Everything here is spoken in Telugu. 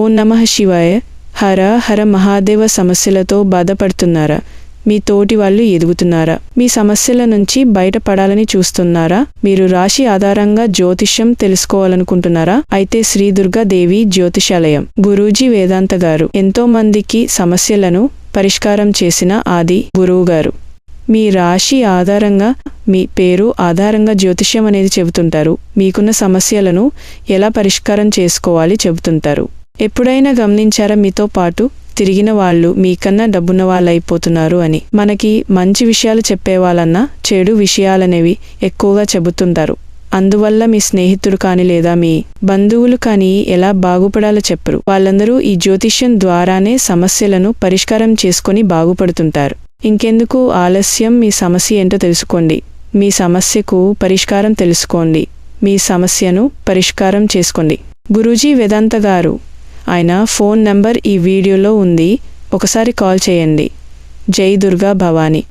ఓం నమః శివాయ. హర హర మహాదేవ. సమస్యలతో బాధపడుతున్నారా? మీ తోటి వాళ్ళు ఎదుగుతున్నారా? మీ సమస్యల నుంచి బయటపడాలని చూస్తున్నారా? మీరు రాశి ఆధారంగా జ్యోతిష్యం తెలుసుకోవాలనుకుంటున్నారా? అయితే శ్రీ దుర్గాదేవి జ్యోతిషాలయం గురూజీ వేదాంత గారు ఎంతో మందికి సమస్యలను పరిష్కారం చేసిన ఆది గురువుగారు. మీ రాశి ఆధారంగా, మీ పేరు ఆధారంగా జ్యోతిష్యం అనేది చెబుతుంటారు. మీకున్న సమస్యలను ఎలా పరిష్కారం చేసుకోవాలి చెబుతుంటారు. ఎప్పుడైనా గమనించారా మీతో పాటు తిరిగిన వాళ్ళు మీకన్నా డబ్బున్న వాళ్ళైపోతున్నారు అని? మనకి మంచి విషయాలు చెప్పేవాళ్ళన్నా చెడు విషయాలనేవి ఎక్కువగా చెబుతుంటారు. అందువల్ల మీ స్నేహితుడు కానీ లేదా మీ బంధువులు కానీ ఎలా బాగుపడాలో చెప్పరు. వాళ్ళందరూ ఈ జ్యోతిష్యం ద్వారానే సమస్యలను పరిష్కారం చేసుకొని బాగుపడుతుంటారు. ఇంకెందుకు ఆలస్యం? మీ సమస్య ఏంటో తెలుసుకోండి. మీ సమస్యకు పరిష్కారం తెలుసుకోండి. మీ సమస్యను పరిష్కారం చేసుకోండి. గురూజీ వేదాంత గారు, ఆయన ఫోన్ నంబర్ ఈ వీడియోలో ఉంది. ఒకసారి కాల్ చేయండి. జై దుర్గా భవాని.